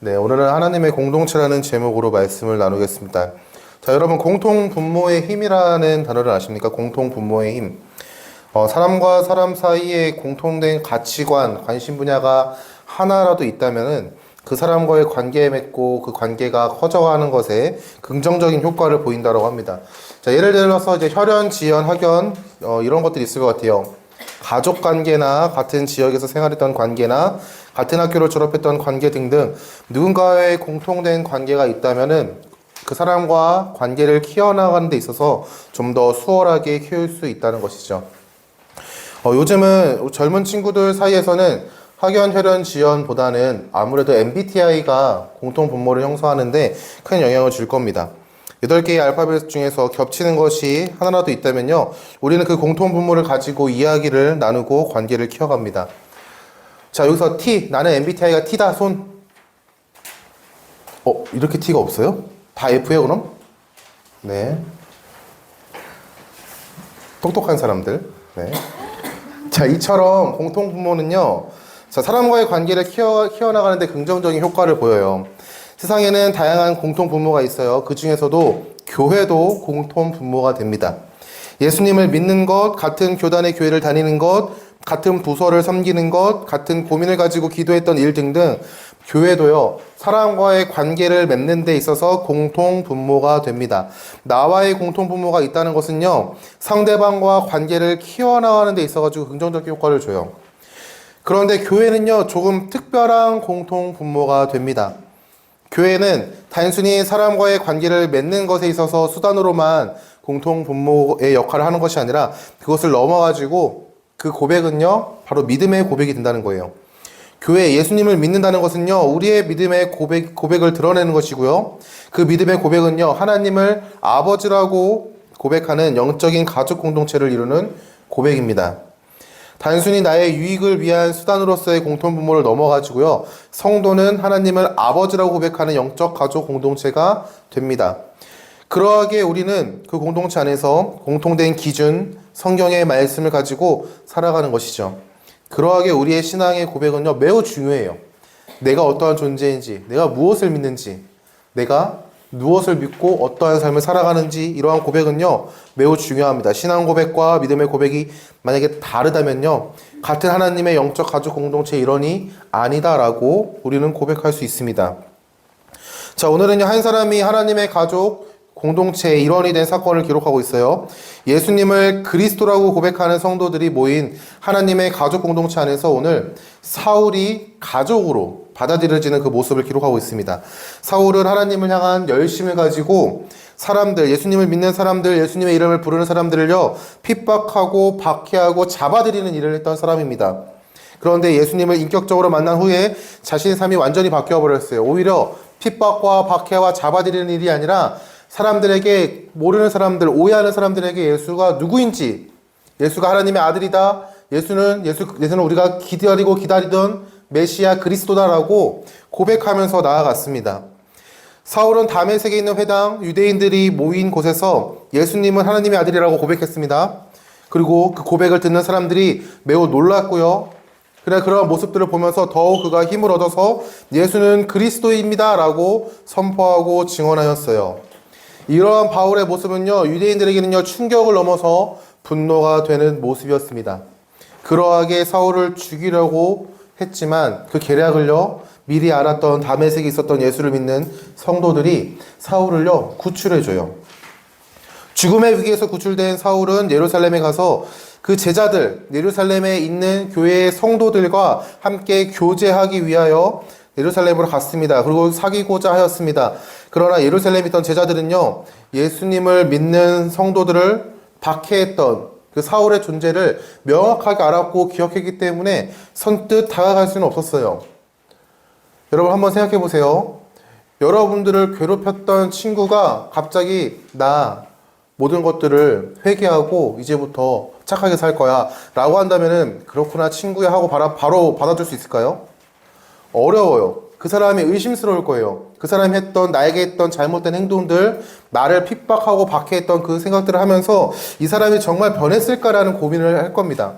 네, 오늘은 하나님의 공동체라는 제목으로 말씀을 나누겠습니다. 자, 여러분, 공통분모의 힘이라는 단어를 아십니까? 공통분모의 힘. 사람과 사람 사이에 공통된 가치관, 관심 분야가 하나라도 있다면은 그 사람과의 관계에 맺고 그 관계가 커져가는 것에 긍정적인 효과를 보인다고 합니다. 자, 예를 들어서 이제 혈연, 지연, 학연, 이런 것들이 있을 것 같아요. 가족 관계나 같은 지역에서 생활했던 관계나 같은 학교를 졸업했던 관계 등등 누군가의 공통된 관계가 있다면은 그 사람과 관계를 키워나가는 데 있어서 좀 더 수월하게 키울 수 있다는 것이죠. 요즘은 젊은 친구들 사이에서는 학연, 혈연, 지연보다는 아무래도 MBTI가 공통 분모를 형성하는데 큰 영향을 줄 겁니다. 8개의 알파벳 중에서 겹치는 것이 하나라도 있다면요, 우리는 그 공통 분모를 가지고 이야기를 나누고 관계를 키워갑니다. 자, 여기서 T, 나는 MBTI가 T다, 손. 이렇게 T가 없어요? 다 F예요, 그럼? 네. 똑똑한 사람들. 네. 자, 이처럼 공통 분모는요, 자, 사람과의 관계를 키워나가는데 긍정적인 효과를 보여요. 세상에는 다양한 공통 분모가 있어요. 그 중에서도 교회도 공통 분모가 됩니다. 예수님을 믿는 것, 같은 교단의 교회를 다니는 것, 같은 부서를 섬기는 것, 같은 고민을 가지고 기도했던 일 등등 교회도요, 사람과의 관계를 맺는 데 있어서 공통 분모가 됩니다. 나와의 공통 분모가 있다는 것은요, 상대방과 관계를 키워나가는 데 있어가지고 긍정적인 효과를 줘요. 그런데 교회는요, 조금 특별한 공통 분모가 됩니다. 교회는 단순히 사람과의 관계를 맺는 것에 있어서 수단으로만 공통 분모의 역할을 하는 것이 아니라 그것을 넘어가지고 그 고백은요, 바로 믿음의 고백이 된다는 거예요. 교회, 예수님을 믿는다는 것은요, 우리의 믿음의 고백을 드러내는 것이고요. 그 믿음의 고백은요, 하나님을 아버지라고 고백하는 영적인 가족 공동체를 이루는 고백입니다. 단순히 나의 유익을 위한 수단으로서의 공통 분모를 넘어가지고요, 성도는 하나님을 아버지라고 고백하는 영적 가족 공동체가 됩니다. 그러하게 우리는 그 공동체 안에서 공통된 기준, 성경의 말씀을 가지고 살아가는 것이죠. 그러하게 우리의 신앙의 고백은요, 매우 중요해요. 내가 어떠한 존재인지, 내가 무엇을 믿는지, 내가 무엇을 믿고 어떠한 삶을 살아가는지, 이러한 고백은요, 매우 중요합니다. 신앙 고백과 믿음의 고백이 만약에 다르다면요, 같은 하나님의 영적 가족 공동체의 일원이 아니다라고 우리는 고백할 수 있습니다. 자, 오늘은요, 한 사람이 하나님의 가족 공동체의 일원이 된 사건을 기록하고 있어요. 예수님을 그리스도라고 고백하는 성도들이 모인 하나님의 가족 공동체 안에서 오늘 사울이 가족으로 받아들여지는 그 모습을 기록하고 있습니다. 사울은 하나님을 향한 열심을 가지고 사람들, 예수님을 믿는 사람들, 예수님의 이름을 부르는 사람들을요, 핍박하고 박해하고 잡아들이는 일을 했던 사람입니다. 그런데 예수님을 인격적으로 만난 후에 자신의 삶이 완전히 바뀌어 버렸어요. 오히려 핍박과 박해와 잡아들이는 일이 아니라 사람들에게, 모르는 사람들, 오해하는 사람들에게 예수가 누구인지, 예수가 하나님의 아들이다, 예수는 우리가 기다리던 메시아 그리스도다라고 고백하면서 나아갔습니다. 사울은 다메섹에 있는 회당, 유대인들이 모인 곳에서 예수님은 하나님의 아들이라고 고백했습니다. 그리고 그 고백을 듣는 사람들이 매우 놀랐고요. 그런 모습들을 보면서 더욱 그가 힘을 얻어서 예수는 그리스도입니다 라고 선포하고 증언하였어요. 이러한 바울의 모습은요, 유대인들에게는요, 충격을 넘어서 분노가 되는 모습이었습니다. 그러하게 사울을 죽이려고 했지만 그 계략을요, 미리 알았던 다메섹에 있었던 예수를 믿는 성도들이 사울을요, 구출해줘요. 죽음의 위기에서 구출된 사울은 예루살렘에 가서 그 제자들, 예루살렘에 있는 교회의 성도들과 함께 교제하기 위하여 예루살렘으로 갔습니다. 그리고 사귀고자 하였습니다. 그러나 예루살렘에 있던 제자들은요, 예수님을 믿는 성도들을 박해했던 그 사울의 존재를 명확하게 알았고 기억했기 때문에 선뜻 다가갈 수는 없었어요. 여러분 한번 생각해 보세요. 여러분들을 괴롭혔던 친구가 갑자기 나 모든 것들을 회개하고 이제부터 착하게 살 거야 라고 한다면은 그렇구나 친구야 하고 바로 받아줄 수 있을까요? 어려워요. 그 사람이 의심스러울 거예요. 그 사람이 나에게 했던 잘못된 행동들, 나를 핍박하고 박해했던 그 생각들을 하면서 이 사람이 정말 변했을까라는 고민을 할 겁니다.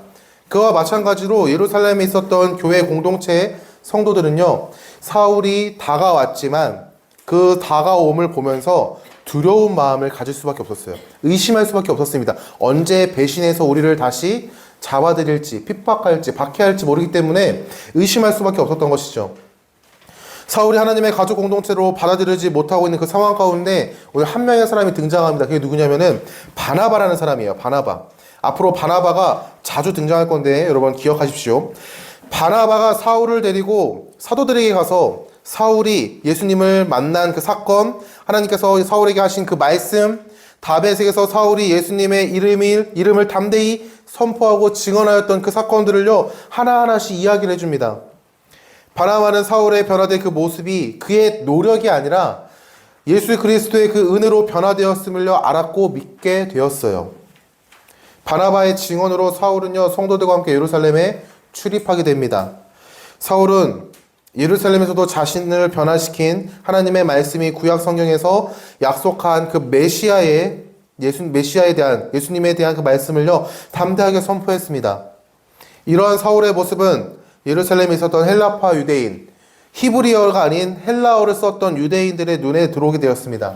그와 마찬가지로 예루살렘에 있었던 교회 공동체의 성도들은요, 사울이 다가왔지만 그 다가옴을 보면서 두려운 마음을 가질 수밖에 없었어요. 의심할 수밖에 없었습니다. 언제 배신해서 우리를 다시 잡아들일지, 핍박할지, 박해할지 모르기 때문에 의심할 수밖에 없었던 것이죠. 사울이 하나님의 가족 공동체로 받아들이지 못하고 있는 그 상황 가운데 오늘 한 명의 사람이 등장합니다. 그게 누구냐면은 바나바라는 사람이에요. 바나바. 앞으로 바나바가 자주 등장할 건데 여러분 기억하십시오. 바나바가 사울을 데리고 사도들에게 가서 사울이 예수님을 만난 그 사건, 하나님께서 사울에게 하신 그 말씀, 다벳에게서 사울이 예수님의 이름을 담대히 선포하고 증언하였던 그 사건들을요, 하나하나씩 이야기를 해줍니다. 바나바는 사울의 변화된 그 모습이 그의 노력이 아니라 예수 그리스도의 그 은혜로 변화되었음을요, 알았고 믿게 되었어요. 바나바의 증언으로 사울은요, 성도들과 함께 예루살렘에 출입하게 됩니다. 사울은 예루살렘에서도 자신을 변화시킨 하나님의 말씀이 구약 성경에서 약속한 그 메시아에 대한, 예수님에 대한 그 말씀을요, 담대하게 선포했습니다. 이러한 사울의 모습은 예루살렘에 있었던 헬라파 유대인, 히브리어가 아닌 헬라어를 썼던 유대인들의 눈에 들어오게 되었습니다.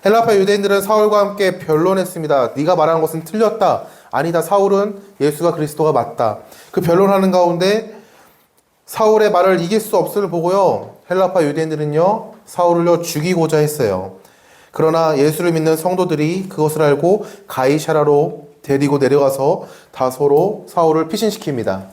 헬라파 유대인들은 사울과 함께 변론했습니다. 네가 말하는 것은 틀렸다. 아니다. 사울은 예수가 그리스도가 맞다. 그 변론하는 가운데 사울의 말을 이길 수 없음을 보고요, 헬라파 유대인들은요, 사울을요, 죽이고자 했어요. 그러나 예수를 믿는 성도들이 그것을 알고 가이사라로 데리고 내려가서 다소로 사울을 피신시킵니다.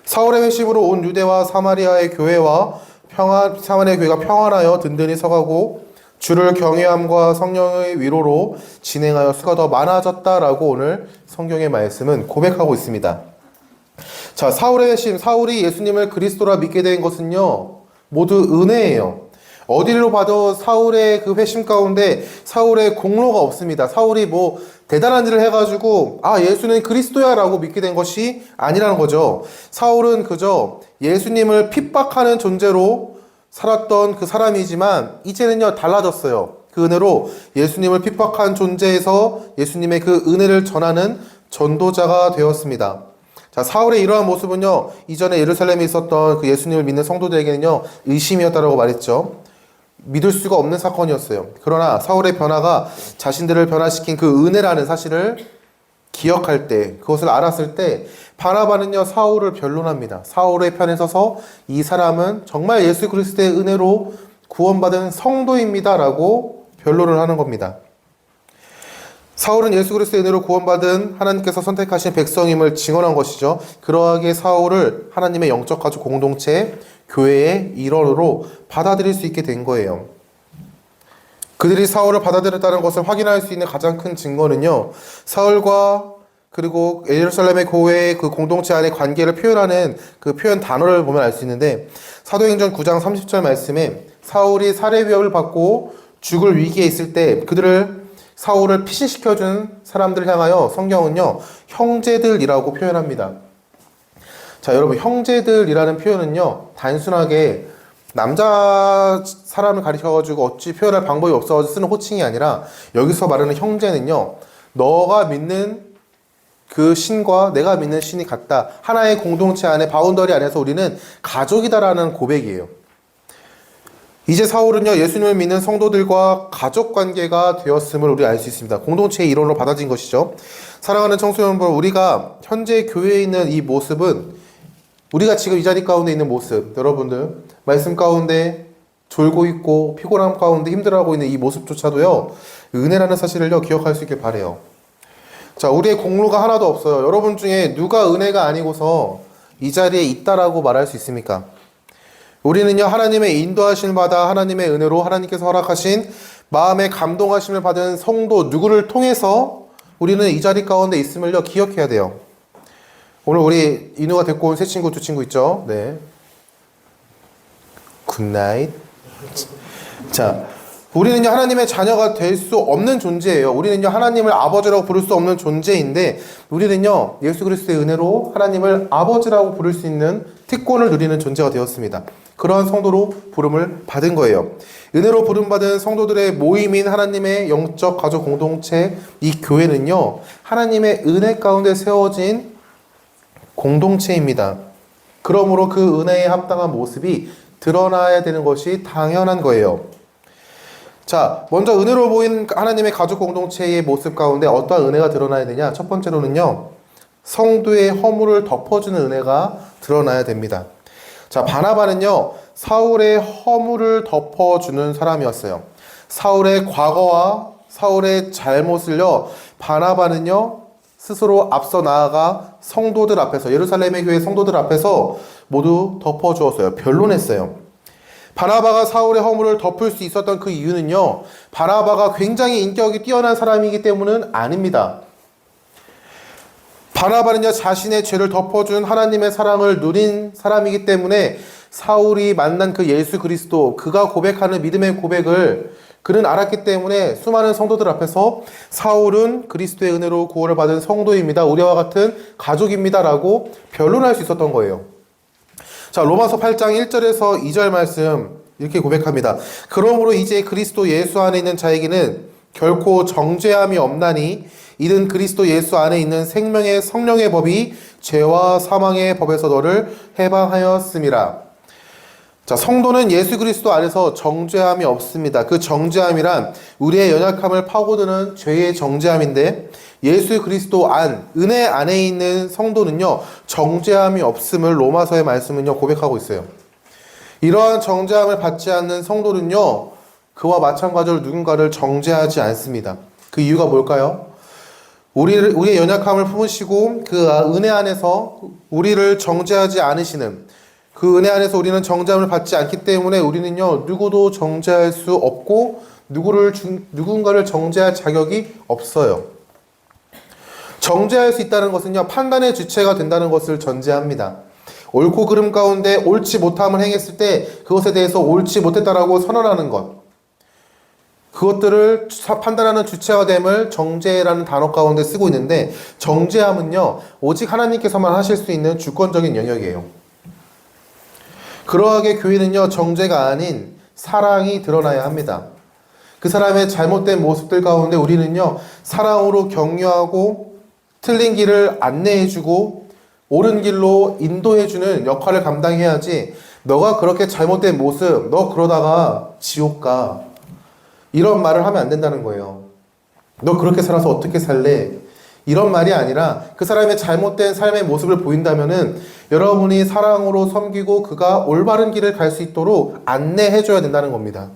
사울의 회심으로 온 유대와 사마리아의 교회가 평안하여 든든히 서가고 주를 경외함과 성령의 위로로 진행하여 수가 더 많아졌다라고 오늘 성경의 말씀은 고백하고 있습니다. 자, 사울의 회심, 사울이 예수님을 그리스도라 믿게 된 것은요, 모두 은혜예요. 어디로 봐도 사울의 그 회심 가운데 사울의 공로가 없습니다. 사울이 뭐 대단한 일을 해가지고 예수는 그리스도야 라고 믿게 된 것이 아니라는 거죠. 사울은 그저 예수님을 핍박하는 존재로 살았던 그 사람이지만 이제는요, 달라졌어요. 그 은혜로 예수님을 핍박한 존재에서 예수님의 그 은혜를 전하는 전도자가 되었습니다. 자, 사울의 이러한 모습은요, 이전에 예루살렘에 있었던 그 예수님을 믿는 성도들에게는요, 의심이었다라고 말했죠. 믿을 수가 없는 사건이었어요. 그러나 사울의 변화가 자신들을 변화시킨 그 은혜라는 사실을 기억할 때, 그것을 알았을 때 바나바는요, 사울을 변론합니다. 사울의 편에 서서 이 사람은 정말 예수 그리스도의 은혜로 구원받은 성도입니다 라고 변론을 하는 겁니다. 사울은 예수 그리스도의 은혜로 구원받은 하나님께서 선택하신 백성임을 증언한 것이죠. 그러하게 사울을 하나님의 영적 가족 공동체, 교회의 일원으로 받아들일 수 있게 된 거예요. 그들이 사울을 받아들였다는 것을 확인할 수 있는 가장 큰 증거는요, 사울과 그리고 예루살렘의 교회의 그 공동체 안의 관계를 표현하는 그 표현 단어를 보면 알 수 있는데, 사도행전 9장 30절 말씀에 사울이 살해 위협을 받고 죽을 위기에 있을 때 사울을 피신시켜준 사람들을 향하여 성경은요, 형제들이라고 표현합니다. 자, 여러분, 형제들이라는 표현은요, 단순하게 남자 사람을 가리켜가지고 어찌 표현할 방법이 없어가지고 쓰는 호칭이 아니라, 여기서 말하는 형제는요, 너가 믿는 그 신과 내가 믿는 신이 같다. 하나의 공동체 안에, 바운더리 안에서 우리는 가족이다라는 고백이에요. 이제 사울은요, 예수님을 믿는 성도들과 가족 관계가 되었음을 우리 알 수 있습니다. 공동체의 일원으로 받아진 것이죠. 사랑하는 청소년 여러분, 우리가 현재 교회에 있는 이 모습은, 우리가 지금 이 자리 가운데 있는 모습, 여러분들 말씀 가운데 졸고 있고 피곤함 가운데 힘들어하고 있는 이 모습조차도요, 은혜라는 사실을요, 기억할 수 있길 바라요. 자, 우리의 공로가 하나도 없어요. 여러분 중에 누가 은혜가 아니고서 이 자리에 있다라고 말할 수 있습니까? 우리는요, 하나님의 인도하심을 받아 하나님의 은혜로 하나님께서 허락하신 마음의 감동하심을 받은 성도 누구를 통해서 우리는 이 자리 가운데 있음을요, 기억해야 돼요. 오늘 우리 인우가 데리고 온 세 친구, 두 친구 있죠? 네. 굿나잇. 자, 우리는요, 하나님의 자녀가 될 수 없는 존재예요. 우리는요, 하나님을 아버지라고 부를 수 없는 존재인데, 우리는요, 예수 그리스도의 은혜로 하나님을 아버지라고 부를 수 있는 특권을 누리는 존재가 되었습니다. 그러한 성도로 부름을 받은 거예요. 은혜로 부름받은 성도들의 모임인 하나님의 영적 가족 공동체, 이 교회는요, 하나님의 은혜 가운데 세워진 공동체입니다. 그러므로 그 은혜에 합당한 모습이 드러나야 되는 것이 당연한 거예요. 자, 먼저 은혜로 보인 하나님의 가족 공동체의 모습 가운데 어떠한 은혜가 드러나야 되냐? 첫 번째로는요, 성도의 허물을 덮어주는 은혜가 드러나야 됩니다. 자, 바나바는요, 사울의 허물을 덮어주는 사람이었어요. 사울의 과거와 사울의 잘못을요, 바나바는요, 스스로 앞서 나아가 성도들 앞에서, 예루살렘의 교회 성도들 앞에서 모두 덮어주었어요. 변론했어요. 바나바가 사울의 허물을 덮을 수 있었던 그 이유는요, 바나바가 굉장히 인격이 뛰어난 사람이기 때문은 아닙니다. 바나바는요, 자신의 죄를 덮어준 하나님의 사랑을 누린 사람이기 때문에 사울이 만난 그 예수 그리스도, 그가 고백하는 믿음의 고백을 그는 알았기 때문에 수많은 성도들 앞에서 사울은 그리스도의 은혜로 구원을 받은 성도입니다, 우리와 같은 가족입니다 라고 변론할 수 있었던 거예요. 자, 로마서 8장 1절에서 2절 말씀 이렇게 고백합니다. 그러므로 이제 그리스도 예수 안에 있는 자에게는 결코 정죄함이 없나니 이는 그리스도 예수 안에 있는 생명의 성령의 법이 죄와 사망의 법에서 너를 해방하였음이라. 자, 성도는 예수 그리스도 안에서 정죄함이 없습니다. 그 정죄함이란 우리의 연약함을 파고드는 죄의 정죄함인데, 예수 그리스도 안, 은혜 안에 있는 성도는요, 정죄함이 없음을 로마서의 말씀은요, 고백하고 있어요. 이러한 정죄함을 받지 않는 성도는요, 그와 마찬가지로 누군가를 정죄하지 않습니다. 그 이유가 뭘까요? 우리의 연약함을 품으시고 그 은혜 안에서 우리를 정죄하지 않으시는, 그 은혜 안에서 우리는 정죄함을 받지 않기 때문에 우리는요, 누구도 정죄할 수 없고 누군가를 정죄할 자격이 없어요. 정죄할 수 있다는 것은요, 판단의 주체가 된다는 것을 전제합니다. 옳고 그름 가운데 옳지 못함을 행했을 때 그것에 대해서 옳지 못했다라고 선언하는 것, 그것들을 판단하는 주체가 됨을 정죄라는 단어 가운데 쓰고 있는데, 정죄함은요, 오직 하나님께서만 하실 수 있는 주권적인 영역이에요. 그러하게 교회는요, 정죄가 아닌 사랑이 드러나야 합니다. 그 사람의 잘못된 모습들 가운데 우리는요, 사랑으로 격려하고 틀린 길을 안내해주고 옳은 길로 인도해주는 역할을 감당해야지, 너가 그렇게 잘못된 모습, 너 그러다가 지옥 가, 이런 말을 하면 안 된다는 거예요. 너 그렇게 살아서 어떻게 살래? 이런 말이 아니라 그 사람의 잘못된 삶의 모습을 보인다면은 여러분이 사랑으로 섬기고 그가 올바른 길을 갈 수 있도록 안내해줘야 된다는 겁니다.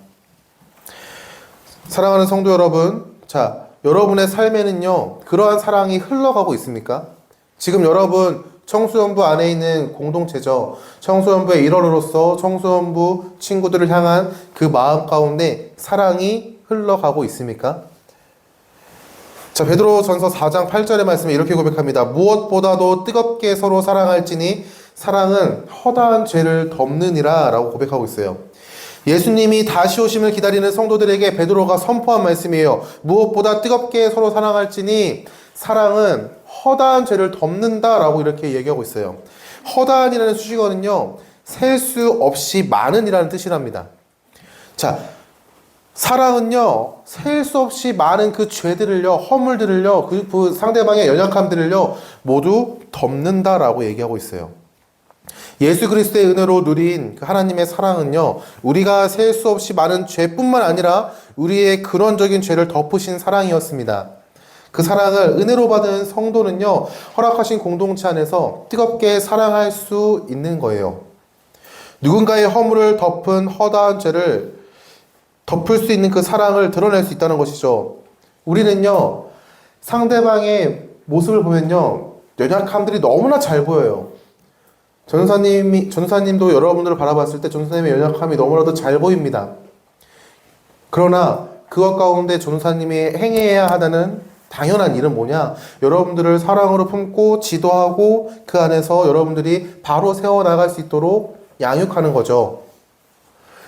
사랑하는 성도 여러분, 자, 여러분의 삶에는요, 그러한 사랑이 흘러가고 있습니까? 지금 여러분 청소년부 안에 있는 공동체죠. 청소년부의 일원으로서 청소년부 친구들을 향한 그 마음 가운데 사랑이 흘러가고 있습니까? 자, 베드로전서 4장 8절의 말씀에 이렇게 고백합니다. 무엇보다도 뜨겁게 서로 사랑할지니 사랑은 허다한 죄를 덮느니라 라고 고백하고 있어요. 예수님이 다시 오심을 기다리는 성도들에게 베드로가 선포한 말씀이에요. 무엇보다 뜨겁게 서로 사랑할지니 사랑은 허다한 죄를 덮는다 라고 이렇게 얘기하고 있어요. 허다한이라는 수식어는요, 셀 수 없이 많은 이라는 뜻이랍니다. 자, 사랑은요, 셀 수 없이 많은 그 죄들을요, 허물들을요, 그 상대방의 연약함들을요, 모두 덮는다라고 얘기하고 있어요. 예수 그리스도의 은혜로 누린 그 하나님의 사랑은요, 우리가 셀 수 없이 많은 죄뿐만 아니라 우리의 근원적인 죄를 덮으신 사랑이었습니다. 그 사랑을 은혜로 받은 성도는요, 허락하신 공동체 안에서 뜨겁게 사랑할 수 있는 거예요. 누군가의 허물을 덮은 허다한 죄를 덮을 수 있는 그 사랑을 드러낼 수 있다는 것이죠. 우리는요, 상대방의 모습을 보면요, 연약함들이 너무나 잘 보여요. 전사님도 여러분들을 바라봤을 때 전사님의 연약함이 너무나도 잘 보입니다. 그러나 그것 가운데 전사님이 행해야 하다는 당연한 일은 뭐냐? 여러분들을 사랑으로 품고 지도하고 그 안에서 여러분들이 바로 세워나갈 수 있도록 양육하는 거죠.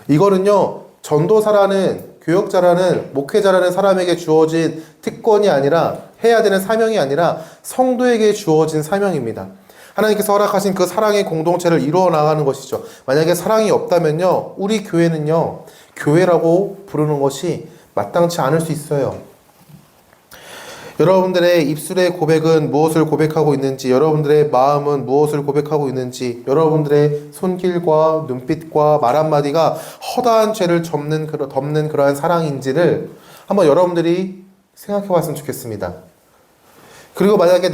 이거는요, 전도사라는, 교역자라는, 목회자라는 사람에게 주어진 특권이 아니라, 해야 되는 사명이 아니라 성도에게 주어진 사명입니다. 하나님께서 허락하신 그 사랑의 공동체를 이루어 나가는 것이죠. 만약에 사랑이 없다면요, 우리 교회는요, 교회라고 부르는 것이 마땅치 않을 수 있어요. 여러분들의 입술의 고백은 무엇을 고백하고 있는지, 여러분들의 마음은 무엇을 고백하고 있는지, 여러분들의 손길과 눈빛과 말 한마디가 허다한 죄를 덮는 그러한 사랑인지를 한번 여러분들이 생각해 봤으면 좋겠습니다. 그리고 만약에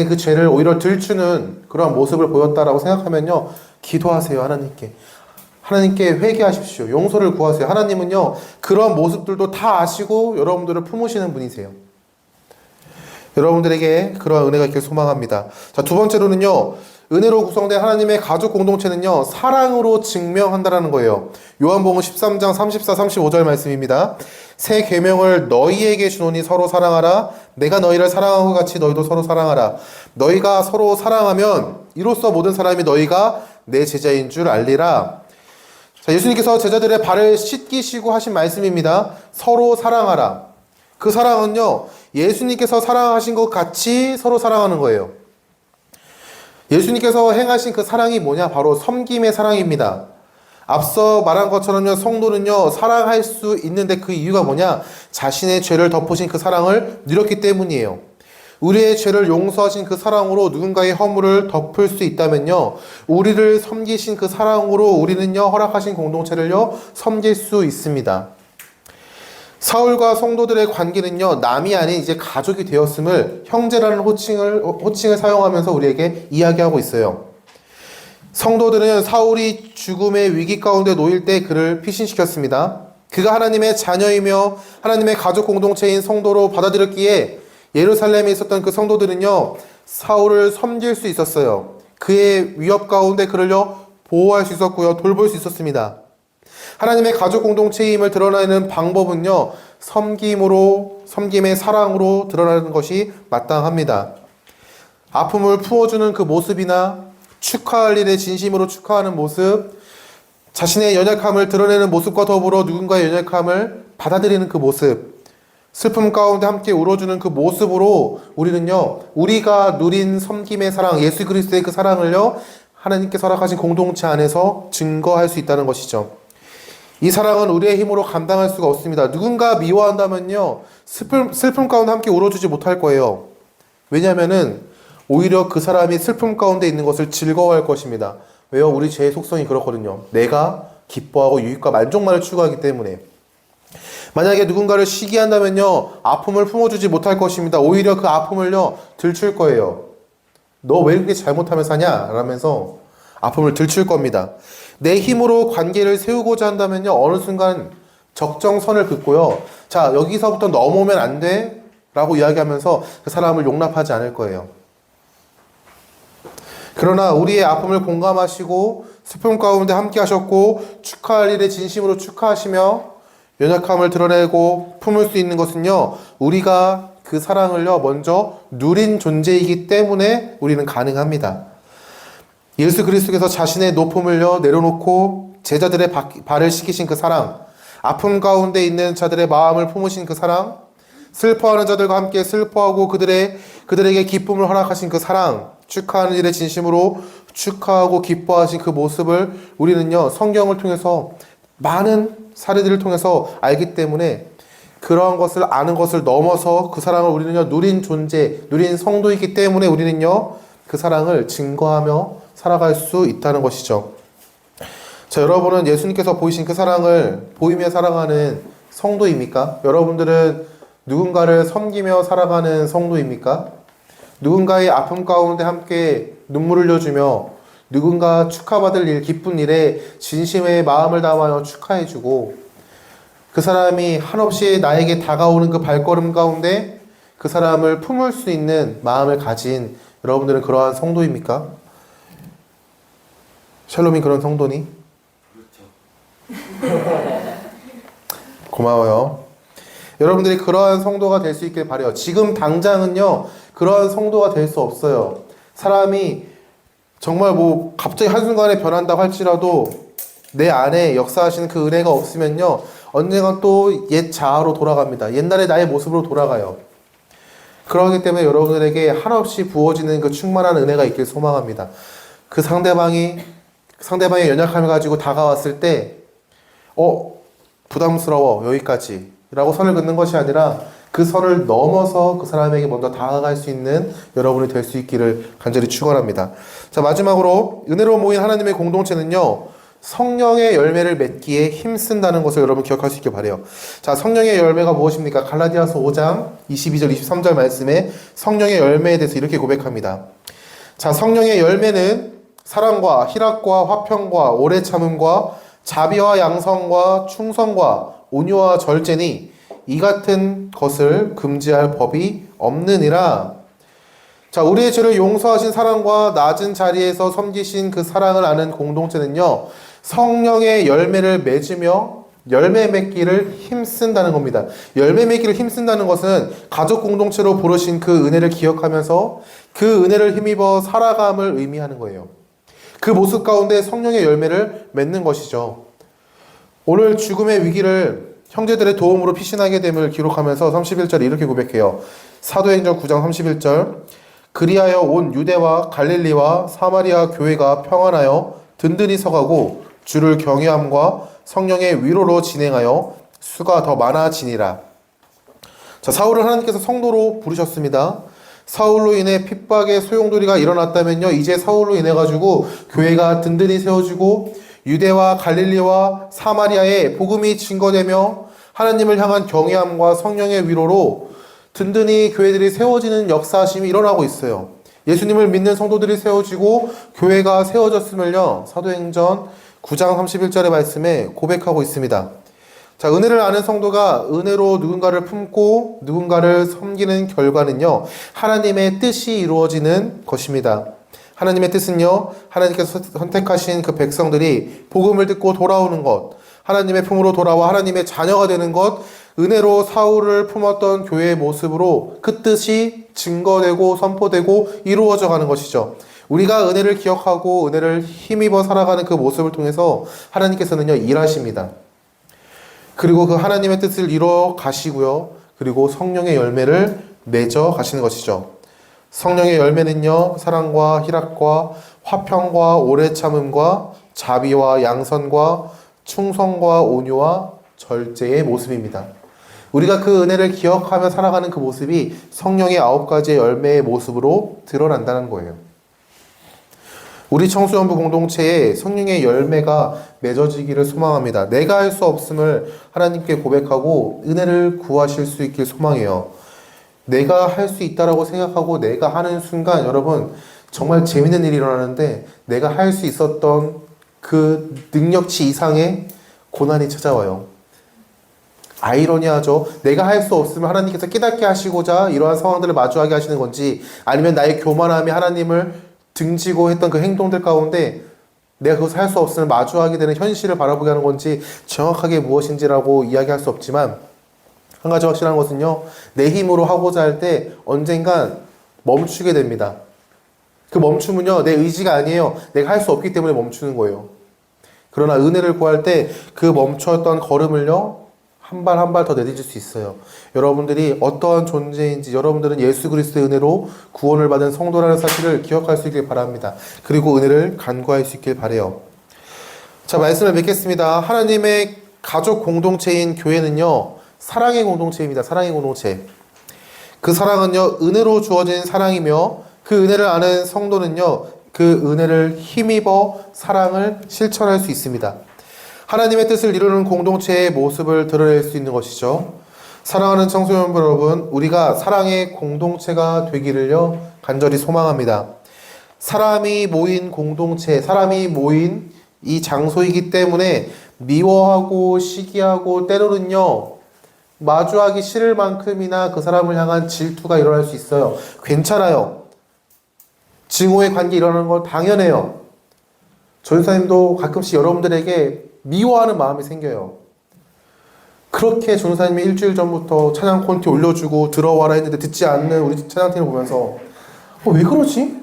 그 죄를 오히려 들추는 그런 모습을 보였다라고 생각하면요, 기도하세요. 하나님께 회개하십시오. 용서를 구하세요. 하나님은요, 그런 모습들도 다 아시고 여러분들을 품으시는 분이세요. 여러분들에게 그러한 은혜가 있길 소망합니다. 자, 두 번째로는요, 은혜로 구성된 하나님의 가족 공동체는요, 사랑으로 증명한다라는 거예요. 요한복음 13장 34, 35절 말씀입니다. 새 계명을 너희에게 주노니 서로 사랑하라. 내가 너희를 사랑한 것 같이 너희도 서로 사랑하라. 너희가 서로 사랑하면 이로써 모든 사람이 너희가 내 제자인 줄 알리라. 자, 예수님께서 제자들의 발을 씻기시고 하신 말씀입니다. 서로 사랑하라. 그 사랑은요, 예수님께서 사랑하신 것 같이 서로 사랑하는 거예요. 예수님께서 행하신 그 사랑이 뭐냐? 바로 섬김의 사랑입니다. 앞서 말한 것처럼요, 성도는요, 사랑할 수 있는데 그 이유가 뭐냐? 자신의 죄를 덮으신 그 사랑을 누렸기 때문이에요. 우리의 죄를 용서하신 그 사랑으로 누군가의 허물을 덮을 수 있다면요, 우리를 섬기신 그 사랑으로 우리는요, 허락하신 공동체를요, 섬길 수 있습니다. 사울과 성도들의 관계는요, 남이 아닌 이제 가족이 되었음을 형제라는 호칭을 사용하면서 우리에게 이야기하고 있어요. 성도들은 사울이 죽음의 위기 가운데 놓일 때 그를 피신시켰습니다. 그가 하나님의 자녀이며 하나님의 가족 공동체인 성도로 받아들였기에 예루살렘에 있었던 그 성도들은요, 사울을 섬길 수 있었어요. 그의 위협 가운데 그를요, 보호할 수 있었고요, 돌볼 수 있었습니다. 하나님의 가족 공동체임을 드러내는 방법은요, 섬김의 사랑으로 드러나는 것이 마땅합니다. 아픔을 품어주는 그 모습이나 축하할 일에 진심으로 축하하는 모습, 자신의 연약함을 드러내는 모습과 더불어 누군가의 연약함을 받아들이는 그 모습, 슬픔 가운데 함께 울어주는 그 모습으로 우리는요, 우리가 누린 섬김의 사랑, 예수 그리스도의 그 사랑을요, 하나님께서 허락하신 공동체 안에서 증거할 수 있다는 것이죠. 이 사랑은 우리의 힘으로 감당할 수가 없습니다. 누군가 미워한다면요, 슬픔 가운데 함께 울어주지 못할 거예요. 왜냐하면은 오히려 그 사람이 슬픔 가운데 있는 것을 즐거워할 것입니다. 왜요? 우리 죄의 속성이 그렇거든요. 내가 기뻐하고 유익과 만족만을 추구하기 때문에. 만약에 누군가를 시기한다면요, 아픔을 품어주지 못할 것입니다. 오히려 그 아픔을요, 들출 거예요. 너 왜 이렇게 잘못하며 사냐? 라면서 아픔을 들출 겁니다. 내 힘으로 관계를 세우고자 한다면요, 어느 순간 적정선을 긋고요, 자, 여기서부터 넘어오면 안 돼 라고 이야기하면서 그 사람을 용납하지 않을 거예요. 그러나 우리의 아픔을 공감하시고 슬픔 가운데 함께 하셨고 축하할 일에 진심으로 축하하시며 연약함을 드러내고 품을 수 있는 것은요, 우리가 그 사랑을요, 먼저 누린 존재이기 때문에 우리는 가능합니다. 예수 그리스도께서 자신의 높음을요, 내려놓고 제자들의 발을 씻기신 그 사랑, 아픔 가운데 있는 자들의 마음을 품으신 그 사랑, 슬퍼하는 자들과 함께 슬퍼하고 그들에게 기쁨을 허락하신 그 사랑, 축하하는 일에 진심으로 축하하고 기뻐하신 그 모습을 우리는요, 성경을 통해서 많은 사례들을 통해서 알기 때문에 그러한 것을 아는 것을 넘어서 그 사랑을 우리는요, 누린 존재, 누린 성도이기 때문에 우리는요, 그 사랑을 증거하며 살아갈 수 있다는 것이죠. 자, 여러분은 예수님께서 보이신 그 사랑을 보이며 살아가는 성도입니까? 여러분들은 누군가를 섬기며 살아가는 성도입니까? 누군가의 아픔 가운데 함께 눈물을 흘려주며 누군가 축하받을 일, 기쁜 일에 진심의 마음을 담아서 축하해주고 그 사람이 한없이 나에게 다가오는 그 발걸음 가운데 그 사람을 품을 수 있는 마음을 가진 여러분들은 그러한 성도입니까? 샬롬이 그런 성도니? 그렇죠. 고마워요. 여러분들이 그러한 성도가 될 수 있길 바라요. 지금 당장은요, 그러한 성도가 될 수 없어요. 사람이 정말 갑자기 한순간에 변한다고 할지라도 내 안에 역사하시는 그 은혜가 없으면요, 언젠가 또 옛 자아로 돌아갑니다. 옛날의 나의 모습으로 돌아가요. 그렇기 때문에 여러분들에게 한없이 부어지는 그 충만한 은혜가 있길 소망합니다. 그 상대방의 연약함을 가지고 다가왔을 때 부담스러워, 여기까지 라고 선을 긋는 것이 아니라 그 선을 넘어서 그 사람에게 먼저 다가갈 수 있는 여러분이 될 수 있기를 간절히 축원합니다. 자, 마지막으로 은혜로 모인 하나님의 공동체는요, 성령의 열매를 맺기에 힘쓴다는 것을 여러분 기억할 수 있길 바라요. 자, 성령의 열매가 무엇입니까? 갈라디아서 5장 22절 23절 말씀에 성령의 열매에 대해서 이렇게 고백합니다. 자, 성령의 열매는 사랑과 희락과 화평과 오래 참음과 자비와 양성과 충성과 온유와 절제니 이 같은 것을 금지할 법이 없느니라. 자, 우리의 죄를 용서하신 사랑과 낮은 자리에서 섬기신 그 사랑을 아는 공동체는요, 성령의 열매를 맺으며 열매 맺기를 힘쓴다는 겁니다. 열매 맺기를 힘쓴다는 것은 가족 공동체로 부르신 그 은혜를 기억하면서 그 은혜를 힘입어 살아감을 의미하는 거예요. 그 모습 가운데 성령의 열매를 맺는 것이죠. 오늘 죽음의 위기를 형제들의 도움으로 피신하게 됨을 기록하면서 31절에 이렇게 고백해요. 사도행전 9장 31절, 그리하여 온 유대와 갈릴리와 사마리아 교회가 평안하여 든든히 서가고 주를 경외함과 성령의 위로로 진행하여 수가 더 많아지니라. 자, 사울을 하나님께서 성도로 부르셨습니다. 사울로 인해 핍박의 소용돌이가 일어났다면요, 이제 사울로 인해 가지고 교회가 든든히 세워지고 유대와 갈릴리와 사마리아에 복음이 증거되며 하나님을 향한 경외함과 성령의 위로로 든든히 교회들이 세워지는 역사심이 일어나고 있어요. 예수님을 믿는 성도들이 세워지고 교회가 세워졌음을요, 사도행전 9장 31절의 말씀에 고백하고 있습니다. 자, 은혜를 아는 성도가 은혜로 누군가를 품고 누군가를 섬기는 결과는요, 하나님의 뜻이 이루어지는 것입니다. 하나님의 뜻은요, 하나님께서 선택하신 그 백성들이 복음을 듣고 돌아오는 것, 하나님의 품으로 돌아와 하나님의 자녀가 되는 것, 은혜로 사울을 품었던 교회의 모습으로 그 뜻이 증거되고 선포되고 이루어져 가는 것이죠. 우리가 은혜를 기억하고 은혜를 힘입어 살아가는 그 모습을 통해서 하나님께서는요, 일하십니다. 그리고 그 하나님의 뜻을 이루어 가시고요, 그리고 성령의 열매를 맺어 가시는 것이죠. 성령의 열매는요, 사랑과 희락과 화평과 오래 참음과 자비와 양선과 충성과 온유와 절제의 모습입니다. 우리가 그 은혜를 기억하며 살아가는 그 모습이 성령의 9가지의 열매의 모습으로 드러난다는 거예요. 우리 청소년부 공동체에 성령의 열매가 맺어지기를 소망합니다. 내가 할 수 없음을 하나님께 고백하고 은혜를 구하실 수 있길 소망해요. 내가 할 수 있다라고 생각하고 내가 하는 순간 여러분 정말 재밌는 일이 일어나는데 내가 할 수 있었던 그 능력치 이상의 고난이 찾아와요. 아이러니하죠. 내가 할 수 없으면 하나님께서 깨닫게 하시고자 이러한 상황들을 마주하게 하시는 건지, 아니면 나의 교만함이 하나님을 등지고 했던 그 행동들 가운데 내가 그것을 할 수 없으면 마주하게 되는 현실을 바라보게 하는 건지 정확하게 무엇인지라고 이야기할 수 없지만, 한 가지 확실한 것은요, 내 힘으로 하고자 할 때 언젠간 멈추게 됩니다. 그 멈춤은요, 내 의지가 아니에요. 내가 할 수 없기 때문에 멈추는 거예요. 그러나 은혜를 구할 때 그 멈추었던 걸음을요, 한 발 한 발 더 내딛을 수 있어요. 여러분들이 어떠한 존재인지, 여러분들은 예수 그리스도의 은혜로 구원을 받은 성도라는 사실을 기억할 수 있길 바랍니다. 그리고 은혜를 간구할 수 있길 바라요. 자, 말씀을 맺겠습니다. 하나님의 가족 공동체인 교회는요, 사랑의 공동체입니다. 사랑의 공동체. 그 사랑은요, 은혜로 주어진 사랑이며 그 은혜를 아는 성도는요, 그 은혜를 힘입어 사랑을 실천할 수 있습니다. 하나님의 뜻을 이루는 공동체의 모습을 드러낼 수 있는 것이죠. 사랑하는 청소년 여러분, 우리가 사랑의 공동체가 되기를요, 간절히 소망합니다. 사람이 모인 공동체, 사람이 모인 이 장소이기 때문에 미워하고 시기하고 때로는요, 마주하기 싫을 만큼이나 그 사람을 향한 질투가 일어날 수 있어요. 괜찮아요. 증오의 관계 일어나는 건 당연해요. 전사님도 가끔씩 여러분들에게 미워하는 마음이 생겨요. 그렇게 전사님이 일주일 전부터 찬양 콘티 올려주고 들어와라 했는데 듣지 않는 우리 찬양팀을 보면서 왜 그러지?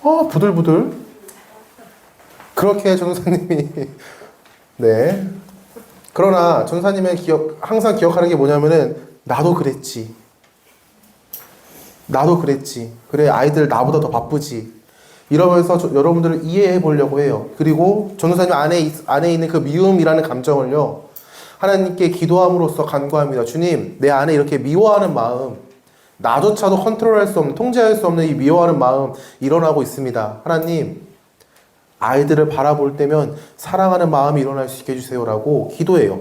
부들부들. 그렇게 전사님이 네. 그러나 전사님의 항상 기억하는 게 뭐냐면은 나도 그랬지. 그래, 아이들 나보다 더 바쁘지. 이러면서 여러분들을 이해해 보려고 해요. 그리고 전도사님 안에 있는 그 미움이라는 감정을요, 하나님께 기도함으로써 간구합니다. 주님, 내 안에 이렇게 미워하는 마음, 나조차도 컨트롤할 수 없는, 통제할 수 없는 이 미워하는 마음 일어나고 있습니다. 하나님, 아이들을 바라볼 때면 사랑하는 마음이 일어날 수 있게 해주세요라고 기도해요.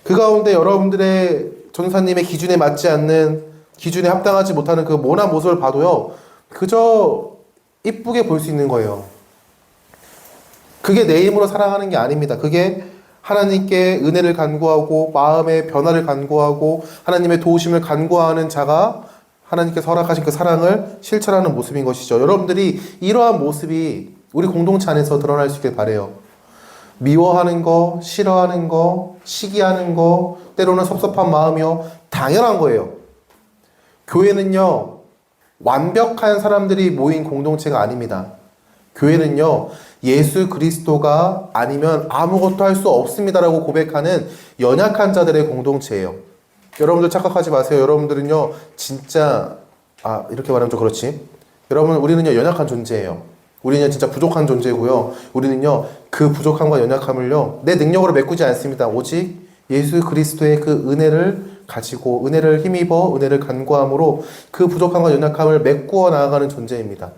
그 가운데 여러분들의 전사님의 기준에 맞지 않는, 기준에 합당하지 못하는 그 모난 모습을 봐도요, 그저 이쁘게 볼 수 있는 거예요. 그게 내 힘으로 사랑하는 게 아닙니다. 그게 하나님께 은혜를 간구하고 마음의 변화를 간구하고 하나님의 도우심을 간구하는 자가 하나님께서 허락하신 그 사랑을 실천하는 모습인 것이죠. 여러분들이 이러한 모습이 우리 공동체 안에서 드러날 수 있길 바라요. 미워하는 거, 싫어하는 거, 시기하는 거, 때로는 섭섭한 마음이요, 당연한 거예요. 교회는요, 완벽한 사람들이 모인 공동체가 아닙니다. 교회는요, 예수 그리스도가 아니면 아무것도 할 수 없습니다라고 고백하는 연약한 자들의 공동체예요. 여러분들 착각하지 마세요. 여러분들은요, 진짜, 이렇게 말하면 좀 그렇지. 여러분, 우리는요, 연약한 존재예요. 우리는 진짜 부족한 존재고요. 우리는요, 그 부족함과 연약함을요, 내 능력으로 메꾸지 않습니다. 오직 예수 그리스도의 그 은혜를 가지고, 은혜를 힘입어, 은혜를 간구함으로 그 부족함과 연약함을 메꾸어 나아가는 존재입니다.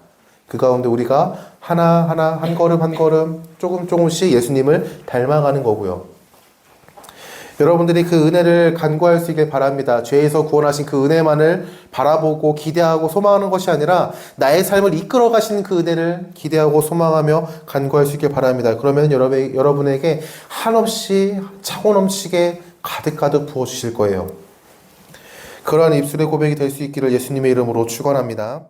그 가운데 우리가 하나하나 한 걸음 한 걸음 조금씩 예수님을 닮아가는 거고요. 여러분들이 그 은혜를 간구할 수 있길 바랍니다. 죄에서 구원하신 그 은혜만을 바라보고 기대하고 소망하는 것이 아니라 나의 삶을 이끌어 가시는 그 은혜를 기대하고 소망하며 간구할 수 있길 바랍니다. 그러면 여러분에게 한없이 차고 넘치게 가득가득 부어주실 거예요. 그러한 입술의 고백이 될 수 있기를 예수님의 이름으로 축원합니다.